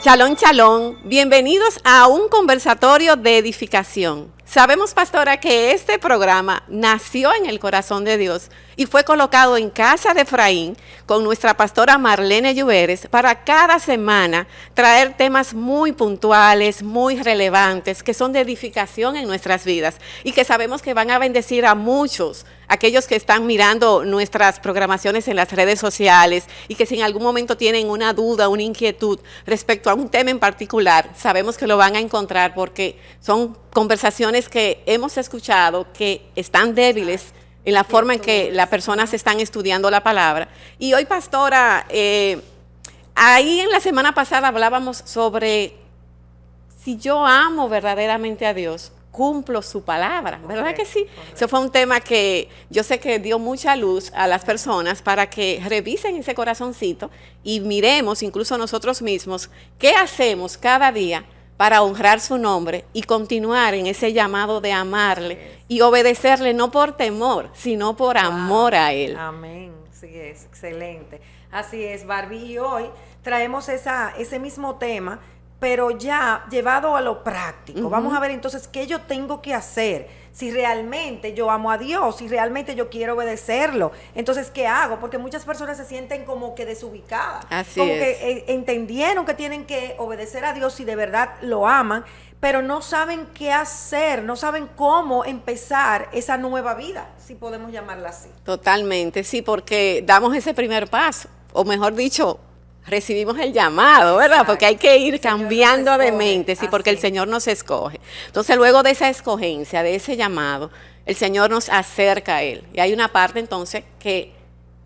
Shalom, shalom. Bienvenidos a un conversatorio de edificación. Sabemos, pastora, que este programa nació en el corazón de Dios y fue colocado en Casa de Efraín con nuestra pastora Marlene Lluveres para cada semana traer temas muy puntuales, muy relevantes, que son de edificación en nuestras vidas y que sabemos que van a bendecir a muchos, aquellos que están mirando nuestras programaciones en las redes sociales y que si en algún momento tienen una duda, una inquietud respecto a un tema en particular, sabemos que lo van a encontrar porque son conversaciones que hemos escuchado que están débiles en la forma en que las personas están estudiando la palabra. Y hoy, pastora, ahí en la semana pasada hablábamos sobre si yo amo verdaderamente a Dios, cumplo su palabra, ¿verdad que sí? Correcto. Eso fue un tema que yo sé que dio mucha luz a las personas para que revisen ese corazoncito y miremos incluso nosotros mismos qué hacemos cada día para honrar su nombre y continuar en ese llamado de amarle y obedecerle no por temor, sino por amor a Él. Amén, sí es, excelente. Así es, Barbie, y hoy traemos ese mismo tema, pero ya llevado a lo práctico. Vamos a ver entonces qué yo tengo que hacer. Si realmente yo amo a Dios, si realmente yo quiero obedecerlo, entonces ¿qué hago? Porque muchas personas se sienten como que desubicadas. Así como es. que entendieron que tienen que obedecer a Dios si de verdad lo aman, pero no saben qué hacer, no saben cómo empezar esa nueva vida, si podemos llamarla así. Totalmente, sí, porque damos ese primer paso, o mejor dicho, recibimos el llamado, ¿verdad? Exacto. Porque hay que ir cambiando de mente, sí, porque el Señor nos escoge. Entonces, luego de esa escogencia, de ese llamado, el Señor nos acerca a Él. Y hay una parte entonces que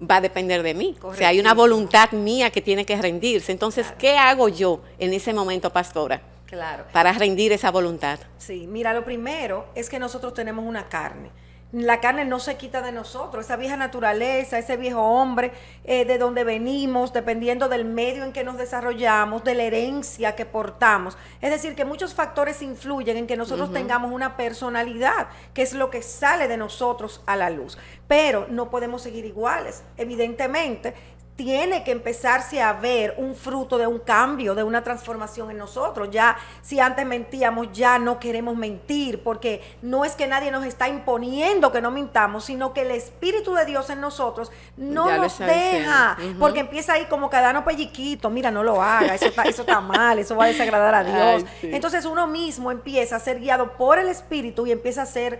va a depender de mí. O sea, hay una voluntad mía que tiene que rendirse. Entonces, claro, ¿qué hago yo en ese momento, pastora? Claro. Para rendir esa voluntad. Sí, mira, lo primero es que nosotros tenemos una carne. La carne no se quita de nosotros, esa vieja naturaleza, ese viejo hombre de donde venimos, dependiendo del medio en que nos desarrollamos, de la herencia que portamos. Es decir, que muchos factores influyen en que nosotros tengamos una personalidad, que es lo que sale de nosotros a la luz. Pero no podemos seguir iguales, evidentemente. Tiene que empezarse a ver un fruto de un cambio, de una transformación en nosotros. Ya, si antes mentíamos, ya no queremos mentir, porque no es que nadie nos está imponiendo que no mintamos, sino que el Espíritu de Dios en nosotros no nos deja, porque empieza ahí como que a darnos pelliquito, mira, no lo haga, eso está mal, eso va a desagradar a Dios. Ay, sí. Entonces uno mismo empieza a ser guiado por el Espíritu y empieza a ser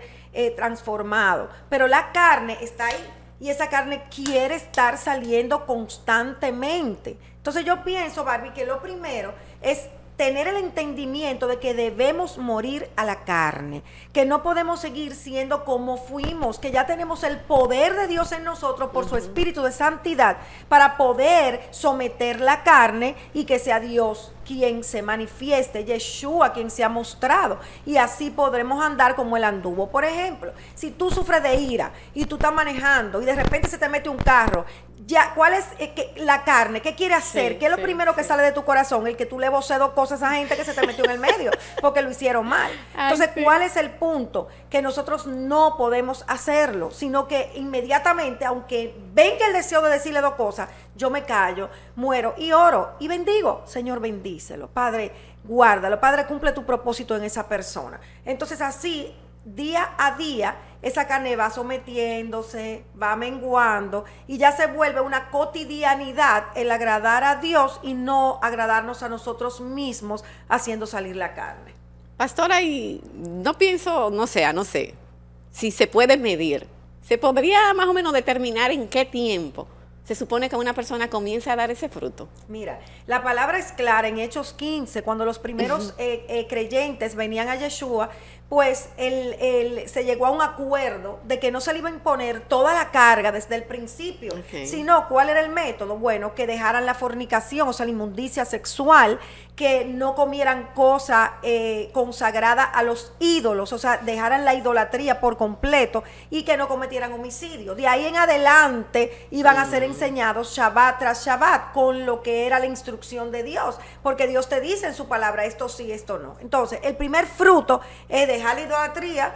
transformado, pero la carne está ahí. Y esa carne quiere estar saliendo constantemente. Entonces yo pienso, Barbie, que lo primero es tener el entendimiento de que debemos morir a la carne, que no podemos seguir siendo como fuimos, que ya tenemos el poder de Dios en nosotros por su espíritu de santidad para poder someter la carne y que sea Dios quien se manifieste, Yeshua quien se ha mostrado, y así podremos andar como él anduvo. Por ejemplo, si tú sufres de ira y tú estás manejando y de repente se te mete un carro, ya, ¿cuál es la carne? ¿Qué quiere hacer? ¿Qué es lo primero que sale de tu corazón? El que tú le voces dos cosas a esa gente que se te metió en el medio porque lo hicieron mal. Entonces, ¿cuál es el punto? Que nosotros no podemos hacerlo, sino que inmediatamente, aunque venga el deseo de decirle dos cosas, yo me callo, muero y oro y bendigo. Señor, bendícelo. Padre, guárdalo. Padre, cumple tu propósito en esa persona. Entonces, así, día a día, esa carne va sometiéndose, va menguando y ya se vuelve una cotidianidad el agradar a Dios y no agradarnos a nosotros mismos haciendo salir la carne. Pastora, y no pienso, no sé, si se puede medir, ¿se podría más o menos determinar en qué tiempo se supone que una persona comienza a dar ese fruto? Mira, la palabra es clara en Hechos 15, cuando los primeros creyentes venían a Yeshua, pues se llegó a un acuerdo de que no se le iba a imponer toda la carga desde el principio, sino ¿cuál era el método? Bueno, que dejaran la fornicación, o sea, la inmundicia sexual, que no comieran cosa consagrada a los ídolos, o sea, dejaran la idolatría por completo y que no cometieran homicidio. De ahí en adelante iban a ser enseñados Shabbat tras Shabbat con lo que era la instrucción de Dios, porque Dios te dice en su palabra esto sí, esto no. Entonces, el primer fruto es dejar la idolatría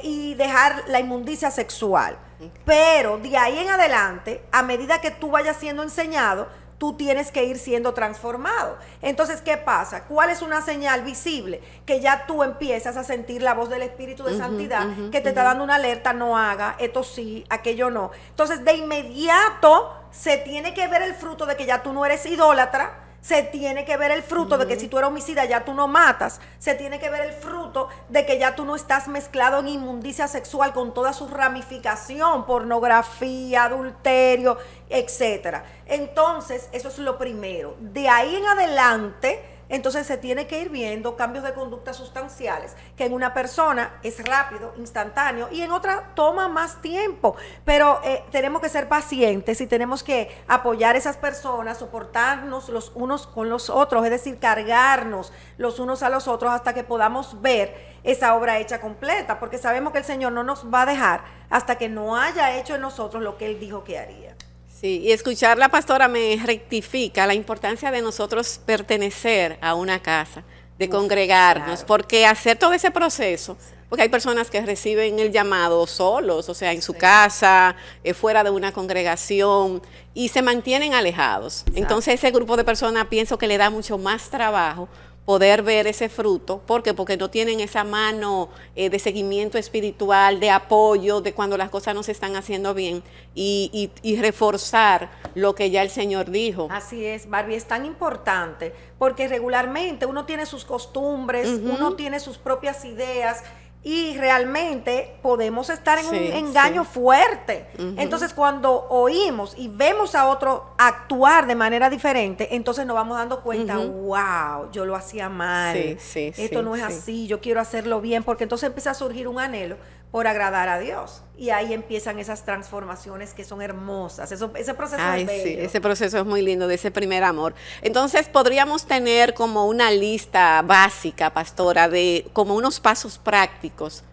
y dejar la inmundicia sexual. Pero de ahí en adelante, a medida que tú vayas siendo enseñado, tú tienes que ir siendo transformado. Entonces, ¿qué pasa? ¿Cuál es una señal visible? Que ya tú empiezas a sentir la voz del Espíritu de Santidad que te está dando una alerta: no haga, esto sí, aquello no. Entonces, de inmediato se tiene que ver el fruto de que ya tú no eres idólatra. Se tiene que ver el fruto de que si tú eres homicida ya tú no matas. Se tiene que ver el fruto de que ya tú no estás mezclado en inmundicia sexual con toda su ramificación, pornografía, adulterio, etcétera. Entonces, eso es lo primero. De ahí en adelante, entonces se tiene que ir viendo cambios de conducta sustanciales, que en una persona es rápido, instantáneo, y en otra toma más tiempo. Pero tenemos que ser pacientes y tenemos que apoyar a esas personas, soportarnos los unos con los otros, es decir, cargarnos los unos a los otros hasta que podamos ver esa obra hecha completa, porque sabemos que el Señor no nos va a dejar hasta que no haya hecho en nosotros lo que Él dijo que haría. Sí, y escuchar la pastora me rectifica la importancia de nosotros pertenecer a una casa, de congregarnos, claro, porque hacer todo ese proceso, porque hay personas que reciben el llamado solos, o sea, en su casa, fuera de una congregación, y se mantienen alejados. Exacto. Entonces ese grupo de personas pienso que le da mucho más trabajo poder ver ese fruto. ¿Por qué? Porque no tienen esa mano de seguimiento espiritual, de apoyo, de cuando las cosas no se están haciendo bien y reforzar lo que ya el Señor dijo. Así es, Barbie, es tan importante porque regularmente uno tiene sus costumbres, uno tiene sus propias ideas, y realmente podemos estar en un engaño fuerte. Entonces, cuando oímos y vemos a otro actuar de manera diferente, entonces nos vamos dando cuenta, wow, yo lo hacía mal, esto no es así, yo quiero hacerlo bien, porque entonces empieza a surgir un anhelo por agradar a Dios. Y ahí empiezan esas transformaciones que son hermosas. Ese proceso es bello. Sí, ese proceso es muy lindo, de ese primer amor. Entonces, podríamos tener como una lista básica, pastora, de como unos pasos prácticos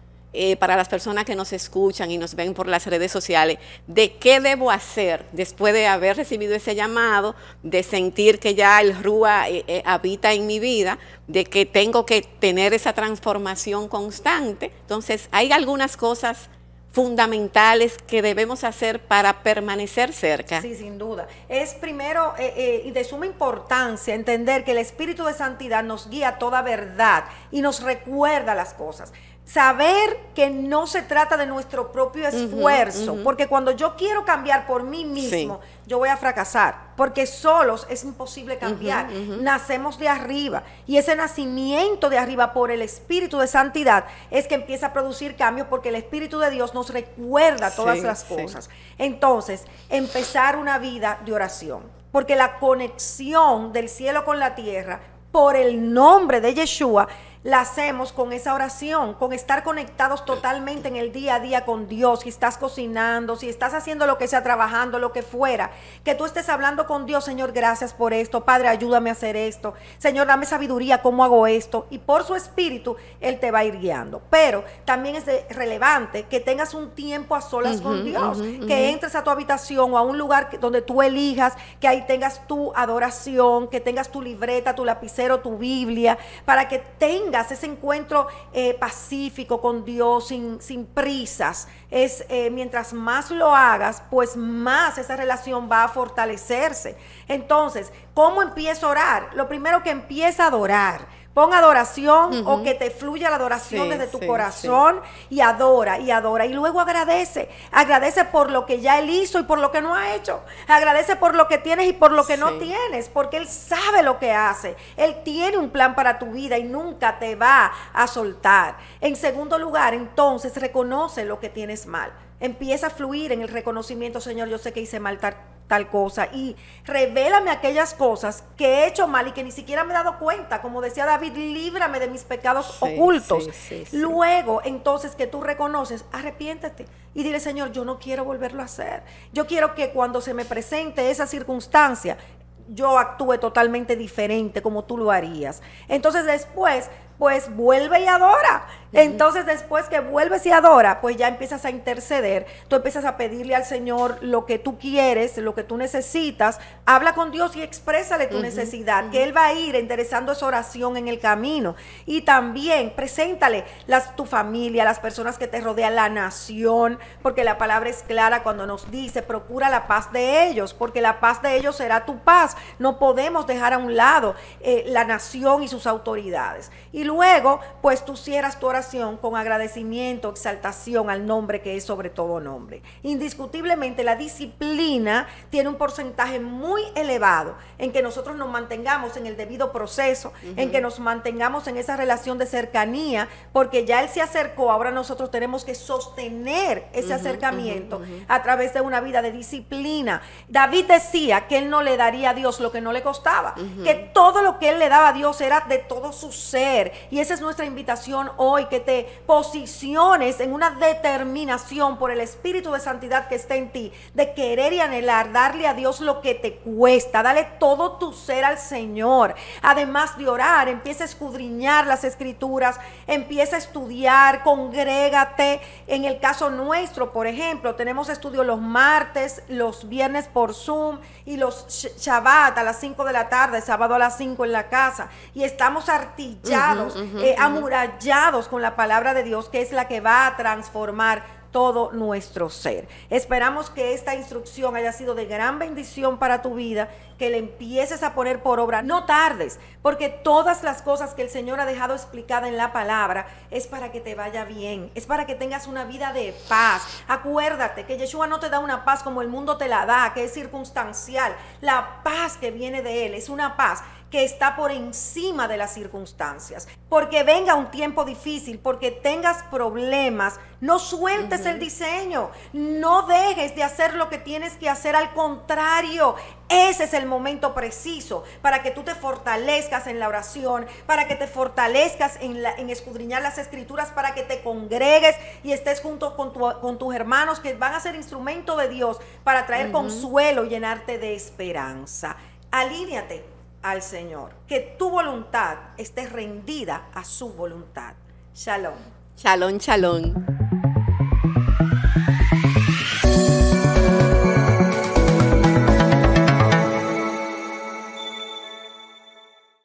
para las personas que nos escuchan y nos ven por las redes sociales, de qué debo hacer después de haber recibido ese llamado, de sentir que ya el Rúa habita en mi vida, de que tengo que tener esa transformación constante. Entonces, hay algunas cosas fundamentales que debemos hacer para permanecer cerca. Sí, sin duda. Es primero y de suma importancia entender que el Espíritu de Santidad nos guía a toda verdad y nos recuerda las cosas. Saber que no se trata de nuestro propio esfuerzo, porque cuando yo quiero cambiar por mí mismo, yo voy a fracasar, porque solos es imposible cambiar. Nacemos de arriba, y ese nacimiento de arriba por el Espíritu de Santidad es que empieza a producir cambios, porque el Espíritu de Dios nos recuerda todas las cosas. Entonces, empezar una vida de oración, porque la conexión del cielo con la tierra, por el nombre de Yeshua, la hacemos con esa oración, con estar conectados totalmente en el día a día con Dios. Si estás cocinando, si estás haciendo lo que sea, trabajando, lo que fuera, que tú estés hablando con Dios: Señor, gracias por esto, Padre, ayúdame a hacer esto, Señor, dame sabiduría, ¿cómo hago esto? Y por su Espíritu, Él te va a ir guiando. Pero también es relevante que tengas un tiempo a solas con Dios, que entres a tu habitación o a un lugar donde tú elijas, que ahí tengas tu adoración, que tengas tu libreta, tu lapicero, tu Biblia, para que tengas ese encuentro pacífico con Dios, sin prisas. Mientras más lo hagas, pues más esa relación va a fortalecerse. Entonces, ¿cómo empiezo a orar? Lo primero, que empieza a adorar. Pon adoración, o que te fluya la adoración desde tu corazón, y adora, y luego agradece por lo que ya Él hizo y por lo que no ha hecho. Agradece por lo que tienes y por lo que no tienes, porque Él sabe lo que hace. Él tiene un plan para tu vida y nunca te va a soltar. En segundo lugar, entonces, reconoce lo que tienes mal. Empieza a fluir en el reconocimiento: Señor, yo sé que hice mal tal cosa, y revélame aquellas cosas que he hecho mal y que ni siquiera me he dado cuenta. Como decía David, líbrame de mis pecados ocultos. Luego, entonces, que tú reconoces, arrepiéntete y dile: Señor, yo no quiero volverlo a hacer. Yo quiero que cuando se me presente esa circunstancia, yo actúe totalmente diferente como tú lo harías. Entonces, después pues vuelve y adora. Entonces, después que vuelves y adora, pues ya empiezas a interceder, tú empiezas a pedirle al Señor lo que tú quieres, lo que tú necesitas, habla con Dios y exprésale tu necesidad, que Él va a ir enderezando esa oración en el camino. Y también preséntale tu familia, las personas que te rodean, la nación, porque la palabra es clara cuando nos dice, procura la paz de ellos, porque la paz de ellos será tu paz. No podemos dejar a un lado la nación y sus autoridades. Y luego, pues tú cierras tu oración con agradecimiento, exaltación al nombre que es sobre todo nombre. Indiscutiblemente la disciplina tiene un porcentaje muy elevado en que nosotros nos mantengamos en el debido proceso, en que nos mantengamos en esa relación de cercanía, porque ya Él se acercó, ahora nosotros tenemos que sostener ese acercamiento a través de una vida de disciplina. David decía que él no le daría a Dios lo que no le costaba, que todo lo que él le daba a Dios era de todo su ser, y esa es nuestra invitación hoy, que te posiciones en una determinación por el Espíritu de Santidad que está en ti, de querer y anhelar, darle a Dios lo que te cuesta, dale todo tu ser al Señor. Además de orar, empieza a escudriñar las Escrituras, empieza a estudiar, congrégate. En el caso nuestro, por ejemplo, tenemos estudio los martes, los viernes por Zoom y los Shabbat a las 5 de la tarde, sábado a las 5 en la casa, y estamos artillados, amurallados con la palabra de Dios, que es la que va a transformar todo nuestro ser. Esperamos que esta instrucción haya sido de gran bendición para tu vida, que le empieces a poner por obra. No tardes, porque todas las cosas que el Señor ha dejado explicada en la palabra es para que te vaya bien, es para que tengas una vida de paz. Acuérdate que Yeshua no te da una paz como el mundo te la da, que es circunstancial. La paz que viene de Él es una paz que está por encima de las circunstancias. Porque venga un tiempo difícil, porque tengas problemas, no sueltes el diseño, no dejes de hacer lo que tienes que hacer, al contrario, ese es el momento preciso para que tú te fortalezcas en la oración, para que te fortalezcas en escudriñar las Escrituras, para que te congregues y estés junto con tus hermanos que van a ser instrumento de Dios para traer consuelo y llenarte de esperanza. Alíneate al Señor, que tu voluntad esté rendida a su voluntad. Shalom. Shalom, shalom.